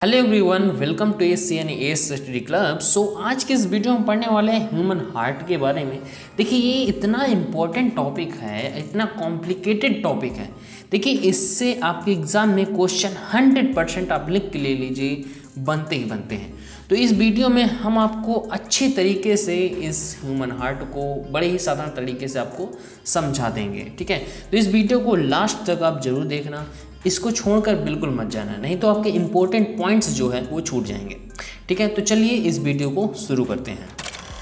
Hello everyone, welcome to S study club. So आज के इस वीडियो में पढ़ने वाले हैं ह्यूमन हार्ट के बारे में। देखिए ये इतना इम्पोर्टेंट टॉपिक है, इतना कॉम्प्लिकेटेड टॉपिक है। देखिए इससे आपके एग्ज़ाम में क्वेश्चन 100% आप लिख के ले लीजिए, बनते ही बनते हैं। तो इस वीडियो में हम आपको अच्छे तरीके से इस ह्यूमन हार्ट को बड़े ही साधारण तरीके से आपको समझा देंगे, ठीक है। तो इस वीडियो को लास्ट तक आप जरूर देखना, इसको छोड़कर बिल्कुल मत जाना, नहीं तो आपके इंपॉर्टेंट पॉइंट्स जो है वो छूट जाएंगे, ठीक है। तो चलिए इस वीडियो को शुरू करते हैं।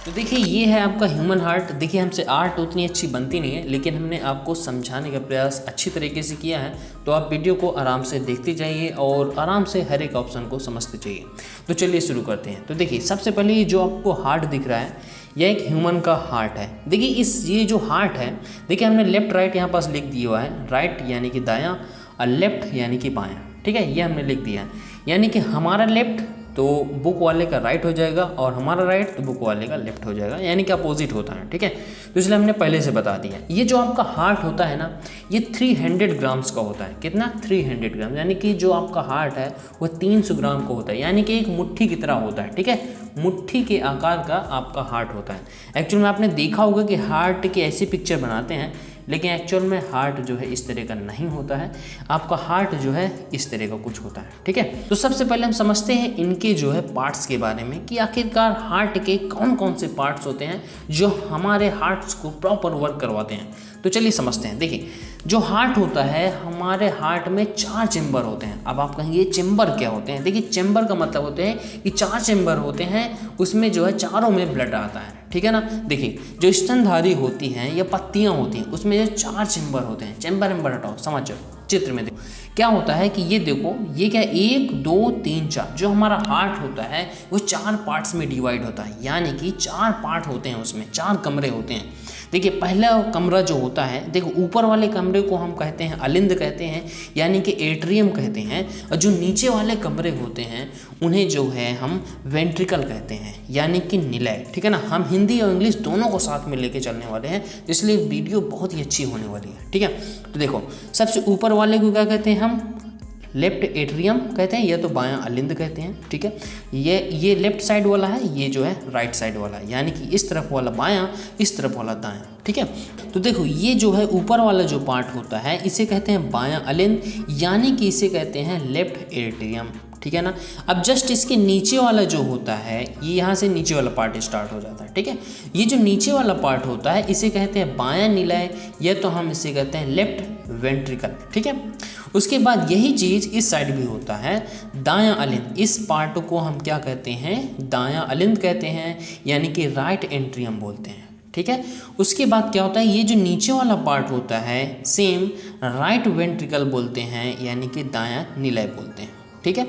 तो देखिए ये है आपका ह्यूमन हार्ट। देखिए हमसे आर्ट उतनी अच्छी बनती नहीं है, लेकिन हमने आपको समझाने का प्रयास अच्छी तरीके से किया है। तो आप वीडियो को आराम से देखते जाइए और आराम से हर एक ऑप्शन को समझते जाइए। तो चलिए शुरू करते हैं। तो देखिए सबसे पहले ये जो आपको हार्ट दिख रहा है, यह एक ह्यूमन का हार्ट है। देखिए ये जो हार्ट है, देखिए हमने लेफ्ट राइट यहाँ पास लिख दिया हुआ है। राइट यानी कि दायां और लेफ्ट यानी कि बायां, ठीक है, ये हमने लिख दिया है। यानी कि हमारा लेफ्ट तो बुक वाले का राइट हो जाएगा और हमारा राइट तो बुक वाले का लेफ्ट हो जाएगा, यानी कि अपोजिट होता है, ठीक है। तो इसलिए हमने पहले से बता दिया। ये जो आपका हार्ट होता है ना, ये 300 ग्राम्स का होता है। कितना? 300 ग्राम, यानी कि जो आपका हार्ट है वो 300 ग्राम का होता है, यानी कि एक मुट्ठी की तरह होता है, ठीक है। मुट्ठी के आकार का आपका हार्ट होता है। एक्चुअल में आपने देखा होगा कि हार्ट की ऐसी पिक्चर बनाते हैं, लेकिन एक्चुअल में हार्ट जो है इस तरह का नहीं होता है। आपका हार्ट जो है इस तरह का कुछ होता है, ठीक है। तो सबसे पहले हम समझते हैं इनके जो है पार्ट्स के बारे में, कि आखिरकार हार्ट के कौन कौन से पार्ट्स होते हैं जो हमारे हार्ट्स को प्रॉपर वर्क करवाते हैं। तो चलिए समझते हैं। देखिए जो हार्ट होता है, हमारे हार्ट में 4 चेम्बर होते हैं। अब आप कहेंगे चेम्बर क्या होते हैं? देखिए चेम्बर का मतलब होते हैं कि 4 चेम्बर होते हैं, उसमें जो है चारों में ब्लड आता है, ठीक है ना। देखिए जो स्तनधारी होती हैं या पत्तियां होती हैं, उसमें जो 4 चेम्बर होते हैं। चेम्बर हटाओ, समझो चित्र में देखो क्या होता है कि ये देखो, ये क्या 1 2 3 4 जो हमारा हार्ट होता है वो 4 पार्ट्स में डिवाइड होता है, यानी कि 4 पार्ट होते हैं, उसमें 4 कमरे होते हैं। देखिए पहला कमरा जो होता है, देखो ऊपर वाले कमरे को हम कहते हैं अलिंद कहते हैं, यानी कि एट्रियम कहते हैं। और जो नीचे वाले कमरे होते हैं उन्हें जो है हम वेंट्रिकल कहते हैं, यानी कि निलय, ठीक है ना। हम हिंदी और इंग्लिश दोनों को साथ में लेके चलने वाले हैं, इसलिए वीडियो बहुत ही अच्छी होने वाली है, ठीक है। तो देखो सबसे ऊपर वाले को क्या कहते हैं हम? लेफ्ट एट्रियम कहते हैं, या तो बायां अलिंद कहते हैं, ठीक है। ये लेफ्ट साइड वाला है, ये जो है राइट साइड वाला है, यानी कि इस तरफ वाला बायां, इस तरफ वाला दायां, ठीक है। तो देखो ये जो है ऊपर वाला जो पार्ट होता है इसे कहते हैं बायां अलिंद, यानी कि इसे कहते हैं लेफ्ट एट्रियम, ठीक है ना। अब जस्ट इसके नीचे वाला जो होता है, ये यहाँ से नीचे वाला पार्ट स्टार्ट हो जाता है, ठीक है। ये जो नीचे वाला पार्ट होता है इसे कहते हैं बायां निलय, या तो हम इसे कहते हैं लेफ्ट वेंट्रिकल, ठीक है। उसके बाद यही चीज़ इस साइड भी होता है, दायां अलिंद। इस पार्ट को हम क्या कहते हैं? दायां अलिंद कहते हैं, यानी कि राइट एंट्रियम बोलते हैं, ठीक है। उसके बाद क्या होता है, ये जो नीचे वाला पार्ट होता है सेम राइट वेंट्रिकल बोलते हैं, यानी कि दायां निलय बोलते हैं, ठीक है।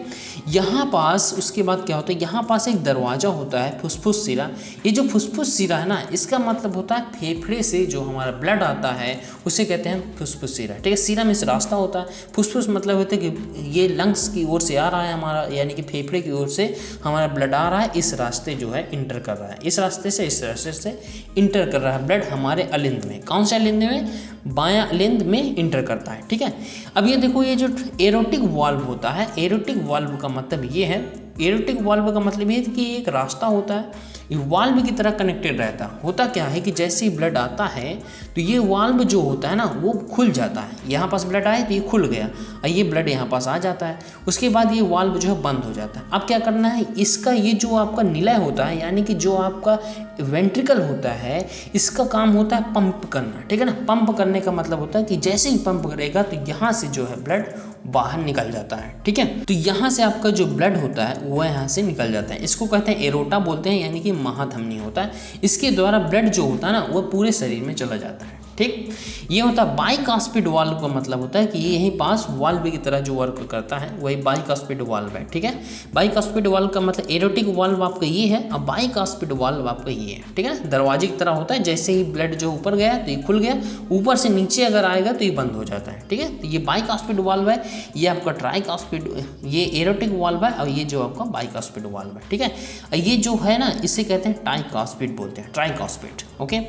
यहाँ पास उसके बाद क्या होता है, यहाँ पास एक दरवाज़ा होता है, फुसफुस सिरा। ये जो फुसफुस सिरा है ना, इसका मतलब होता है फेफड़े से जो हमारा ब्लड आता है उसे कहते हैं फुसफुस सिरा, ठीक है। सिरा में से रास्ता होता है, फुसफुस मतलब होता है कि ये लंग्स की ओर से आ रहा है हमारा, यानी कि फेफड़े की ओर से हमारा ब्लड आ रहा है, इस रास्ते जो है इंटर कर रहा है, इस रास्ते से इंटर कर रहा है ब्लड हमारे अलिंद में। कौन से अलिंद में? बायां अलिंद में इंटर करता है, ठीक है। अब ये देखो, ये जो एरोटिक वाल्व होता है, एरोटिक वाल्व का मतलब ये है, एरोटिक वाल्व का मतलब ये है कि एक रास्ता होता है, ये वाल्व की तरह कनेक्टेड रहता है। होता क्या है कि जैसे ही ब्लड आता है तो ये वाल्व जो होता है ना वो खुल जाता है। यहाँ पास ब्लड आए तो ये खुल गया और ये ब्लड यहाँ पास आ जाता है, उसके बाद ये वाल्व जो है बंद हो जाता है। अब क्या करना है, इसका ये जो आपका निलय होता है, यानी कि जो आपका वेंट्रिकल होता है, इसका काम होता है पंप करना, ठीक है ना। पंप करने का मतलब होता है कि जैसे ही पंप करेगा तो यहाँ से जो है ब्लड बाहर निकल जाता है, ठीक है। तो यहाँ से आपका जो ब्लड होता है वो यहाँ से निकल जाता है, इसको कहते हैं एरोटा बोलते हैं, यानी कि महाधमनी होता है। इसके द्वारा ब्लड जो होता है ना वो पूरे शरीर में चला जाता है, ठीक। ये होता है बाइकास्पिड वाल्व का मतलब होता है कि ये यहीं पास वाल्व की तरह जो वर्क करता है वही बाइकास्पिड वाल्व है, ठीक है। बाइकास्पिड वाल्व का मतलब एरोटिक वाल्व आपका ये है और बाइकास्पिड वाल्व आपका ये है, ठीक है। दरवाजे की तरह होता है, जैसे ही ब्लड जो ऊपर गया तो ये खुल गया, ऊपर से नीचे अगर आएगा तो ये बंद हो जाता है, ठीक है। तो ये बाइकास्पिड वाल्व है, ये आपका ट्राइकास्पिड, ये एरोटिक वाल्व है, और ये जो आपका बाइकास्पिड वाल्व है, ठीक है। ये जो है ना इसे कहते हैं टाइकास्पिड बोलते हैं, ट्राइकास्पिड, ओके।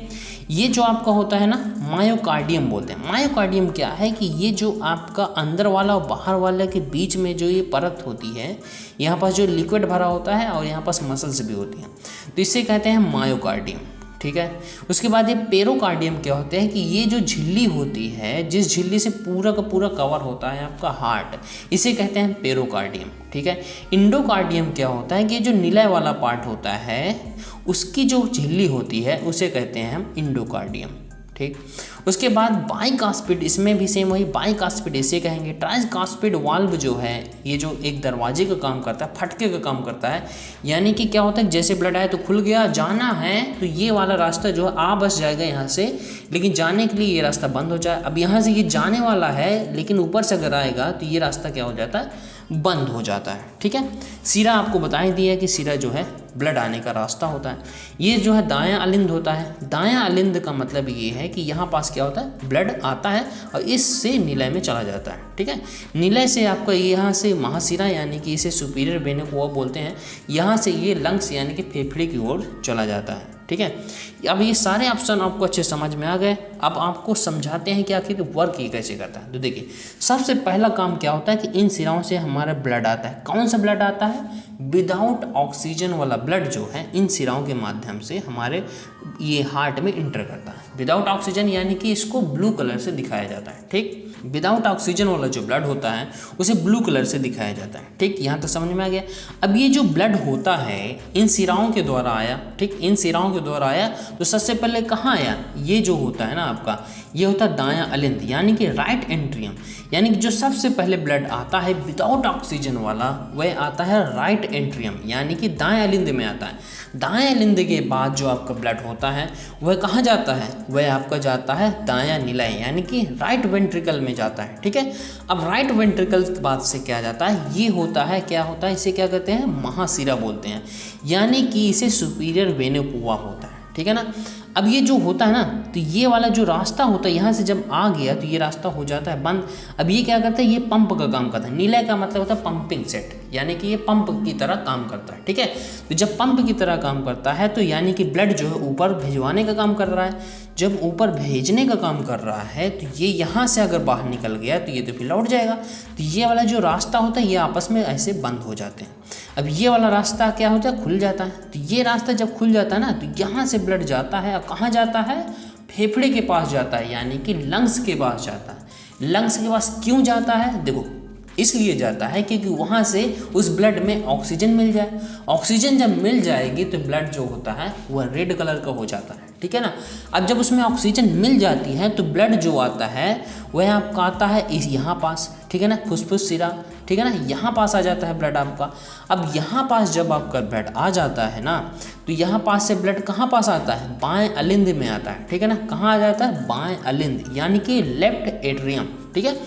ये जो आपका होता है ना मायोकार्डियम बोलते हैं। मायोकार्डियम क्या है कि ये जो आपका अंदर वाला और बाहर वाला के बीच में जो ये परत होती है, यहाँ पास जो लिक्विड भरा होता है और यहाँ पास मसल्स भी होती हैं, तो इसे कहते हैं मायोकार्डियम। ठीक है, उसके बाद ये पेरोकार्डियम क्या होते हैं कि ये जो झिल्ली होती है, जिस झिल्ली से पूरा का पूरा कवर होता है आपका हार्ट, इसे कहते हैं पेरोकार्डियम। ठीक है, इंडोकार्डियम क्या होता है कि जो निलय वाला पार्ट होता है उसकी जो झिल्ली होती है उसे कहते हैं हम इंडोकार्डियम। ठीक, उसके बाद बाइकास्पिड, इसमें भी सेम वही बाइकास्पिड इसे कहेंगे। ट्राइकास्पिड वाल्व जो है ये जो एक दरवाजे का काम करता है, फटके का काम करता है, यानी कि क्या होता है जैसे ब्लड आए तो खुल गया, जाना है तो ये वाला रास्ता जो है आ बस जाएगा यहाँ से, लेकिन जाने के लिए ये रास्ता बंद हो जाए। अब यहाँ से ये जाने वाला है लेकिन ऊपर से अगर आएगा तो ये रास्ता क्या हो जाता है, बंद हो जाता है। ठीक है, सिरा आपको बता ही दिया कि सिरा जो है ब्लड आने का रास्ता होता है। ये जो है दायां अलिंद होता है। दायां अलिंद का मतलब ये है कि यहाँ पास क्या होता है, ब्लड आता है और इससे निलय में चला जाता है। ठीक है, निलय से आपका यहाँ से महासिरा यानी कि इसे सुपीरियर वेन कोवा बोलते हैं, यहाँ से ये लंग्स यानी कि फेफड़े की ओर चला जाता है। ठीक है, अब ये सारे ऑप्शन आपको अच्छे समझ में आ गए। अब आपको समझाते हैं कि आखिर वर्क ये कैसे करता है। तो देखिए, सबसे पहला काम क्या होता है कि इन सिराओं से हमारा ब्लड आता है। कौन सा ब्लड आता है, विदाउट ऑक्सीजन वाला ब्लड जो है इन सिराओं के माध्यम से हमारे ये हार्ट में इंटर करता है। विदाउट ऑक्सीजन यानी कि इसको ब्लू कलर से दिखाया जाता है। ठीक, विदाउट ऑक्सीजन वाला जो ब्लड होता है उसे ब्लू कलर से दिखाया जाता है। ठीक, यहाँ तक समझ में आ गया। अब ये जो ब्लड होता है इन सिराओं के द्वारा आया, ठीक, इन सिराओं के द्वारा आया तो सबसे पहले कहाँ आया, ये जो होता है ना आपका, ये होता है दायां अलिंद यानी कि राइट एंट्रियम, यानी कि जो सबसे पहले ब्लड आता है विदाउट ऑक्सीजन वाला वह आता है राइट एंट्रियम यानी कि दाएं अलिंद में आता है। दाएं अलिंद के बाद जो आपका ब्लड होता है वह कहाँ जाता है, वह आपका जाता है दायां निलय यानी कि राइट वेंट्रिकल में जाता है। ठीक है, अब राइट वेंट्रिकल के बाद से क्या जाता है, ये होता है, क्या होता है, इसे क्या कहते हैं, महासिरा बोलते हैं, यानी कि इसे सुपीरियर वेन कोवा होता है। ठीक है ना, अब ये जो होता है ना, तो ये वाला जो रास्ता होता है यहाँ से जब आ गया तो ये रास्ता हो जाता है बंद। अब ये क्या करता है, ये पंप का काम करता है। निलय का मतलब होता है पंपिंग सेट, यानी कि ये पंप की तरह काम करता है। ठीक है, तो जब पंप की तरह काम करता है तो यानी कि ब्लड जो है ऊपर भिजवाने का काम कर रहा है। जब ऊपर भेजने का काम कर रहा है तो ये यहाँ से अगर बाहर निकल गया तो ये तो फिर लौट जाएगा। तो ये वाला जो रास्ता होता है ये आपस में ऐसे बंद हो जाते हैं। अब ये वाला रास्ता क्या होता है, खुल जाता है। तो ये रास्ता जब खुल जाता है ना तो यहाँ से ब्लड जाता है, और कहाँ जाता है, फेफड़े के पास जाता है यानी कि लंग्स के पास जाता है। लंग्स के पास क्यों जाता है, देखो इसलिए जाता है क्योंकि वहाँ से उस ब्लड में ऑक्सीजन मिल जाए। ऑक्सीजन जब मिल जाएगी तो ब्लड जो होता है वह रेड कलर का हो जाता है। ठीक है ना, अब जब उसमें ऑक्सीजन मिल जाती है तो ब्लड जो आता है वह आपका आता है इस यहाँ पास। ठीक है ना, फुसफुस सिरा, ठीक है ना, यहाँ पास आ जाता है ब्लड आपका। अब यहाँ पास जब आपका ब्लड आ जाता है ना तो यहाँ पास से ब्लड कहाँ पास आता है, बाएं अलिंद में आता है। ठीक है ना, कहाँ आ जाता है, बाएं अलिंद यानी कि लेफ्ट एट्रियम। ठीक है,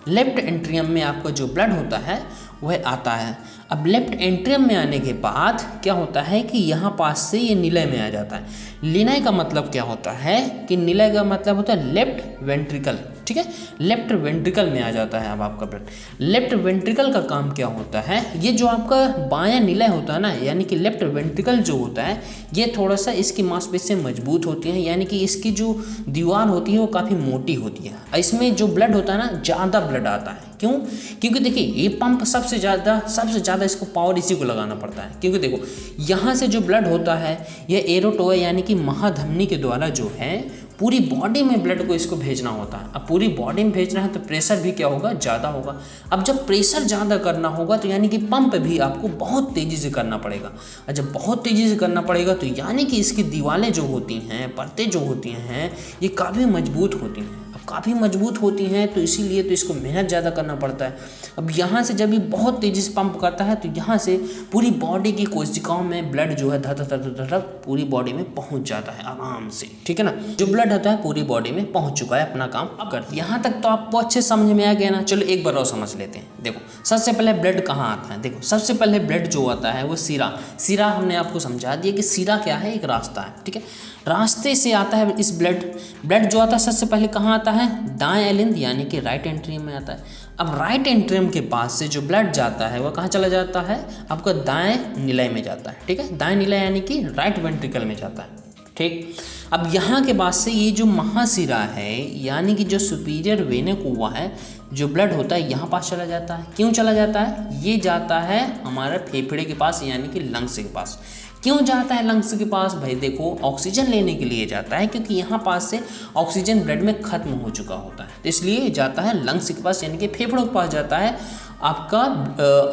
लेफ्ट एंट्रियम में आपका जो ब्लड होता है वह आता है। अब लेफ्ट एंट्रियम में आने के बाद क्या होता है कि यहाँ पास से ये निलय में आ जाता है। निलय का मतलब क्या होता है कि निलय का मतलब होता है लेफ्ट वेंट्रिकल। ठीक है, लेफ्ट वेंट्रिकल में आ जाता है अब आपका ब्लड। लेफ्ट वेंट्रिकल का काम क्या होता है, ये जो आपका बायां निलय होता है ना यानी कि लेफ्ट वेंट्रिकल जो होता है ये थोड़ा सा इसकी मांसपेशियां मजबूत होती हैं, यानी कि इसकी जो दीवार होती है वो काफ़ी मोटी होती है। इसमें जो ब्लड होता है ना ज़्यादा ब्लड आता है। क्यों, क्योंकि देखिए ये पंप सबसे ज़्यादा इसको पावर इसी को लगाना पड़ता है। क्योंकि देखो यहाँ से जो ब्लड होता है यह एरोटोआ यानी कि महाधमनी के द्वारा जो है पूरी बॉडी में ब्लड को इसको भेजना होता है। अब पूरी बॉडी में भेजना है तो प्रेशर भी क्या होगा, ज़्यादा होगा। अब जब प्रेशर ज़्यादा करना होगा तो यानी कि पंप भी आपको बहुत तेज़ी से करना पड़ेगा, और जब बहुत तेज़ी से करना पड़ेगा तो यानी कि इसकी दीवारें जो होती हैं, परतें जो होती हैं, ये काफ़ी मजबूत होती हैं। अब काफ़ी मजबूत होती हैं तो इसीलिए तो इसको मेहनत ज़्यादा करना पड़ता है। अब यहाँ से जब ये बहुत तेज़ी से पंप करता है तो यहाँ से पूरी बॉडी की कोशिकाओं में ब्लड जो है धड़ पूरी बॉडी में पहुँच जाता है आराम से। ठीक है ना, जो ब्लड होता है पूरी बॉडी में पहुँच चुका है, अपना काम अब कर। यहाँ तक तो आपको अच्छे समझ में आ गया ना। चलो एक बार और समझ लेते हैं। देखो सबसे पहले ब्लड कहाँ आता है, देखो सबसे पहले ब्लड जो आता है वो सिरा हमने आपको समझा दिया कि सिरा क्या है, एक रास्ता है। ठीक है, रास्ते से आता है इस ब्लड जो आता है सबसे पहले कहाँ आता है, दाएं अलिंद यानी कि राइट एंट्रियम में आता है। अब राइट एंट्रियम के पास से जो ब्लड जाता है वह कहाँ चला जाता है, आपका दाएं निलय में जाता है। ठीक है, दाएं निलय यानी कि राइट वेंट्रिकल में जाता है। ठीक। अब यहाँ के बाद से ये जो महाशिरा है यानी कि जो सुपीरियर वेना कुवा है, जो ब्लड होता है यहाँ पास चला जाता है। क्यों चला जाता है? ये जाता है हमारे फेफड़े के पास यानी कि लंग्स के पास। क्यों जाता है लंग्स के पास? भाई देखो, ऑक्सीजन लेने के लिए जाता है, क्योंकि यहाँ पास से ऑक्सीजन ब्लड में खत्म हो चुका होता है, तो इसलिए जाता है लंग्स के पास यानी कि फेफड़ों के पास जाता है आपका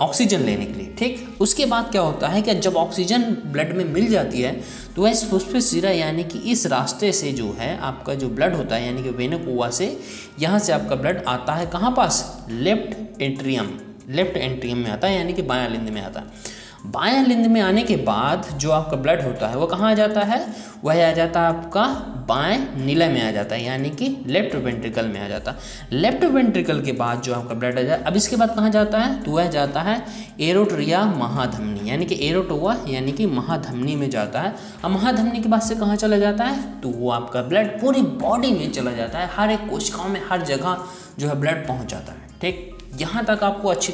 ऑक्सीजन लेने के लिए। ठीक। उसके बाद क्या होता है कि जब ऑक्सीजन ब्लड में मिल जाती है तो वह फुफ्फुस सिरा यानी कि इस रास्ते से जो है आपका जो ब्लड होता है यानी कि वेना कुवा से, यहाँ से आपका ब्लड आता है कहाँ पास? लेफ्ट एंट्रियम में आता है यानी कि बायां लिंद में आता है। बायां लिंद में आने के बाद जो आपका ब्लड होता है वो कहाँ आ जाता है? वह आ जाता है आपका बाएं निलय में आ जाता है यानी कि लेफ्ट वेंट्रिकल में आ जाता है। लेफ्ट वेंट्रिकल के बाद जो आपका ब्लड आ जाता है, अब इसके बाद कहाँ जाता है? तो वह जाता है एरोट्रिया महाधमनी यानी कि एरोटोवा यानी कि महाधमनी में जाता है। अब महाधमनी के बाद से कहाँ चला जाता है? तो वो आपका ब्लड पूरी बॉडी में चला जाता है, हर एक कोशिकाओं में, हर जगह जो है ब्लड पहुँच जाता है। ठीक। यहाँ तक आपको अच्छे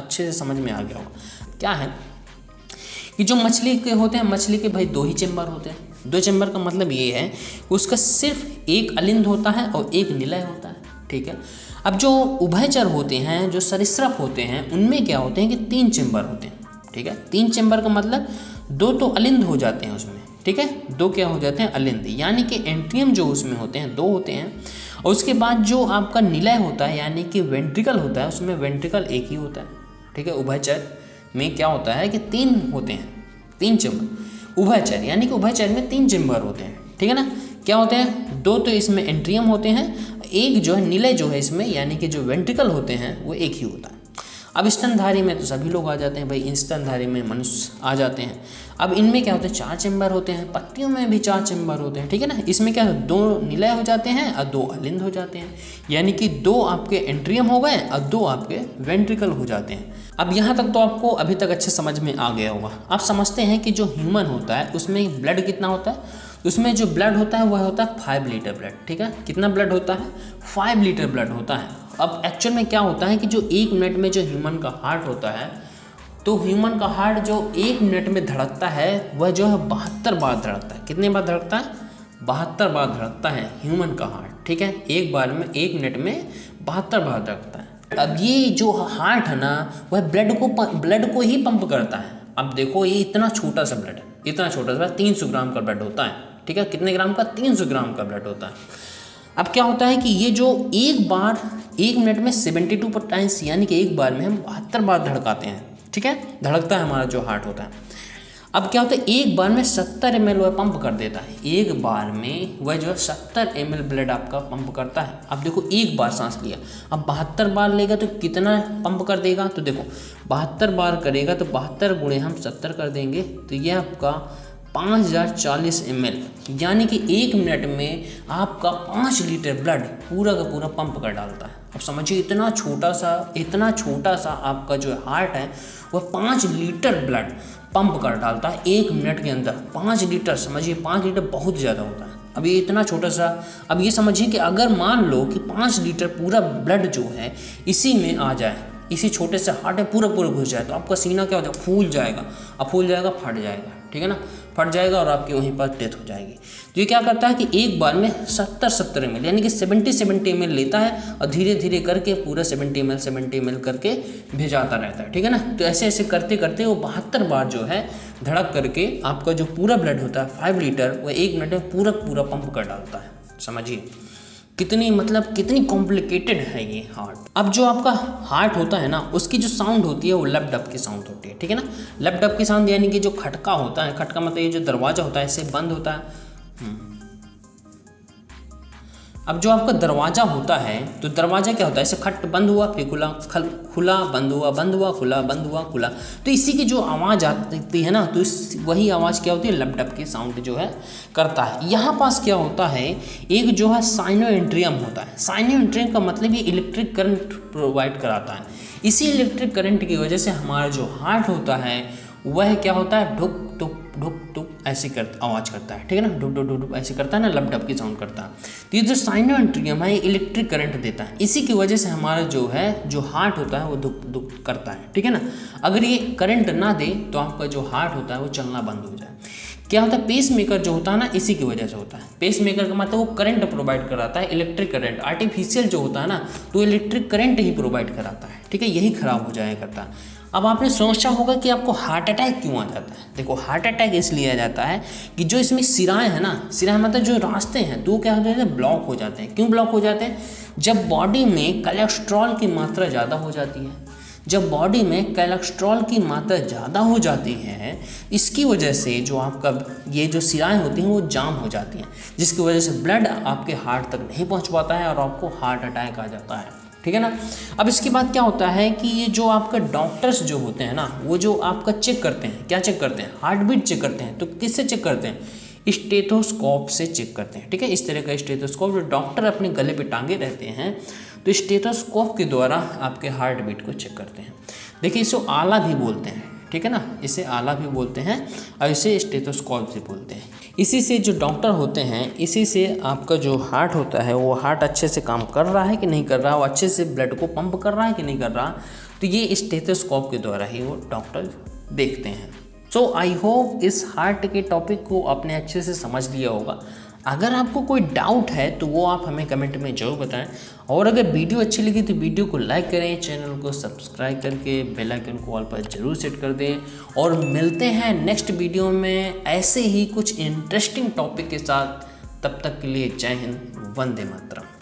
से समझ में आ गया होगा। क्या है कि जो मछली के होते हैं, मछली के भाई 2 ही चेम्बर होते हैं। 2 चेम्बर का मतलब ये है कि उसका सिर्फ एक अलिंद होता है और एक निलय होता है। ठीक है। अब जो उभयचर होते हैं, जो सरीसृप होते हैं, उनमें क्या होते हैं कि 3 चेम्बर होते हैं। ठीक है। 3 चेम्बर का मतलब 2 तो अलिंद हो जाते हैं उसमें। ठीक है। 2 क्या हो जाते हैं? अलिंद, यानी कि एंट्रियम जो उसमें होते हैं 2 होते हैं। और उसके बाद जो आपका निलय होता है यानी कि वेंट्रिकल होता है, उसमें वेंट्रिकल एक ही होता है। ठीक है। उभयचर में क्या होता है कि 3 होते हैं, 3 चेम्बर। उभयचर यानी कि उभयचर में 3 चेम्बर होते हैं। ठीक है ना। क्या होते हैं? 2 तो इसमें एंट्रियम होते हैं, एक जो है निलय जो है इसमें यानी कि जो वेंट्रिकल होते हैं वो एक ही होता है। अब स्तनधारी में तो सभी लोग आ जाते हैं भाई, स्तनधारी में मनुष्य आ जाते हैं। अब इनमें क्या होते हैं? 4 चेम्बर होते हैं। पत्तियों में भी 4 चेम्बर होते हैं। ठीक है ना। इसमें क्या है? 2 निलय हो जाते हैं और 2 अलिंद हो जाते हैं, यानी कि 2 आपके एंट्रियम हो गए और 2 आपके वेंट्रिकल हो जाते हैं। अब यहाँ तक तो आपको अभी तक अच्छे समझ में आ गया होगा। आप समझते हैं कि जो ह्यूमन होता है उसमें ब्लड कितना होता है? उसमें जो ब्लड होता है वह होता है 5 लीटर ब्लड। ठीक है। कितना ब्लड होता है? 5 लीटर ब्लड होता है। अब एक्चुअल में क्या होता है कि जो 1 मिनट में जो ह्यूमन का हार्ट होता है, तो ह्यूमन का हार्ट जो 1 मिनट में धड़कता है वह जो है 72 बार धड़कता है। कितने बार धड़कता है? 72 बार धड़कता है ह्यूमन का हार्ट। ठीक है। एक बार में 1 मिनट में 72 बार धड़कता है। अब ये जो हार्ट है ना, वह ब्लड को ही पंप करता है। अब देखो, ये इतना छोटा सा ब्लड है, इतना छोटा सा 300 ग्राम का ब्लड होता है। ठीक है। कितने ग्राम का? 300 ग्राम का ब्लड होता है। अब क्या होता है कि ये जो एक बार 1 मिनट में 72 टाइम्स यानी कि एक बार में हम 72 बार धड़काते हैं। ठीक है। धड़कता है हमारा जो हार्ट होता है। अब क्या होता है? एक बार में 70 ml वह पंप कर देता है। एक बार में वह जो है 70 ml ब्लड आपका पंप करता है। अब देखो, एक बार सांस लिया, अब 72 बार लेगा तो कितना पंप कर देगा? तो देखो 72 बार करेगा तो 72 गुणे हम 70 कर देंगे तो यह आपका 5040 ml, यानी कि 1 मिनट में आपका 5 लीटर ब्लड पूरा का पूरा पंप कर डालता है। अब समझिए, इतना छोटा सा आपका जो हार्ट है वह 5 लीटर ब्लड पंप कर डालता है 1 मिनट के अंदर। 5 लीटर, समझिए 5 लीटर बहुत ज़्यादा होता है। अब ये इतना छोटा सा, अब ये समझिए कि अगर मान लो कि 5 लीटर पूरा ब्लड जो है इसी में आ जाए, इसी छोटे से हार्ट में पूरा घुस जाए, तो आपका सीना क्या हो जाएगा? फूल जाएगा। अब फूल जाएगा, फट जाएगा। ठीक है ना। फट जाएगा और आपकी वहीं पर डेथ हो जाएगी। तो ये क्या करता है कि एक बार में 70 ml यानी कि 70 ml लेता है और धीरे धीरे करके पूरा 70 ml करके भेजाता रहता है। ठीक है ना। तो ऐसे ऐसे करते करते वो 72 बार जो है धड़क करके आपका जो पूरा ब्लड होता है 5 लीटर, वह 1 मिनट में पूरा पंप कर डालता है। समझिए कितनी कॉम्प्लिकेटेड है ये हार्ट। अब जो आपका हार्ट होता है ना, उसकी जो साउंड होती है वो लब डब की साउंड होती है। ठीक है ना। लब डब की साउंड यानी कि जो खटका होता है, खटका मतलब ये जो दरवाजा होता है ऐसे बंद होता है। अब जो आपका दरवाजा होता है, तो दरवाजा क्या होता है? ऐसे खट बंद हुआ, फिर खुला बंद हुआ, खुला बंद हुआ, खुला। तो इसी की जो आवाज़ आती है ना, तो वही आवाज़ क्या होती है? लब डब की साउंड जो है करता है। यहाँ पास क्या होता है? एक जो है साइनोएंट्रियम होता है। साइनोएंट्रियम का मतलब ये इलेक्ट्रिक करंट प्रोवाइड कराता है। इसी इलेक्ट्रिक करंट की वजह से हमारा जो हार्ट होता है वह क्या होता है? ढुक टुक ऐसे आवाज़ करता है। ठीक है ना। ढुक ऐसे करता है ना, लब डब की साउंड करता है। तो ये जो साइनोएंट्रियम है ये इलेक्ट्रिक करंट देता है। इसी की वजह से हमारा जो हार्ट होता है वो धुक करता है। ठीक है ना। अगर ये करंट ना दे तो आपका जो हार्ट होता है वो चलना बंद हो जाए। क्या होता है, पेस मेकर जो होता है ना, इसी की वजह से होता है। पेस मेकर का मतलब वो करंट प्रोवाइड कराता है, इलेक्ट्रिक करंट। आर्टिफिशियल जो होता है ना, तो इलेक्ट्रिक करंट ही प्रोवाइड कराता है, ठीक है, यही खराब हो जाया करता है। अब आपने सोचा होगा कि आपको हार्ट अटैक क्यों आ जाता है। देखो, हार्ट अटैक इसलिए आ जाता है कि जो इसमें सिराएं हैं ना, सिराएं मतलब जो रास्ते हैं, तो वो क्या हो जाते हैं, ब्लॉक हो जाते हैं। क्यों ब्लॉक हो जाते हैं? जब बॉडी में कोलेस्ट्रॉल की मात्रा ज़्यादा हो जाती है, जब बॉडी में कोलेस्ट्रॉल की मात्रा ज़्यादा हो जाती है, इसकी वजह से जो आपका ये जो सिराएं होती हैं वो जाम हो जाती हैं, जिसकी वजह से ब्लड आपके हार्ट तक नहीं पहुंच पाता है और आपको हार्ट अटैक आ जाता है, ठीक है ना। अब इसके बाद क्या होता है कि ये जो आपका डॉक्टर्स जो होते हैं ना, वो जो आपका चेक करते हैं, क्या चेक करते हैं, हार्ट बीट चेक करते हैं। तो किससे चेक करते हैं? स्टेथोस्कोप से चेक करते हैं, ठीक है। इस तरह का स्टेथोस्कोप जो डॉक्टर अपने गले पे टांगे रहते हैं, तो स्टेथोस्कोप के द्वारा आपके हार्ट बीट को चेक करते हैं। देखिए, इसको आला भी बोलते हैं, ठीक है ना, इसे आला भी बोलते हैं और इसे स्टेथोस्कोप भी बोलते हैं। इसी से जो डॉक्टर होते हैं, इसी से आपका जो हार्ट होता है, वो हार्ट अच्छे से काम कर रहा है कि नहीं कर रहा, वो अच्छे से ब्लड को पंप कर रहा है कि नहीं कर रहा, तो ये स्टेथोस्कोप के द्वारा ही वो डॉक्टर देखते हैं। सो आई होप इस हार्ट के टॉपिक को आपने अच्छे से समझ लिया होगा। अगर आपको कोई डाउट है तो वो आप हमें कमेंट में ज़रूर बताएं, और अगर वीडियो अच्छी लगी तो वीडियो को लाइक करें, चैनल को सब्सक्राइब करके बेल आइकन को ऑल पर ज़रूर सेट कर दें। और मिलते हैं नेक्स्ट वीडियो में ऐसे ही कुछ इंटरेस्टिंग टॉपिक के साथ। तब तक के लिए जय हिंद, वंदे मातरम।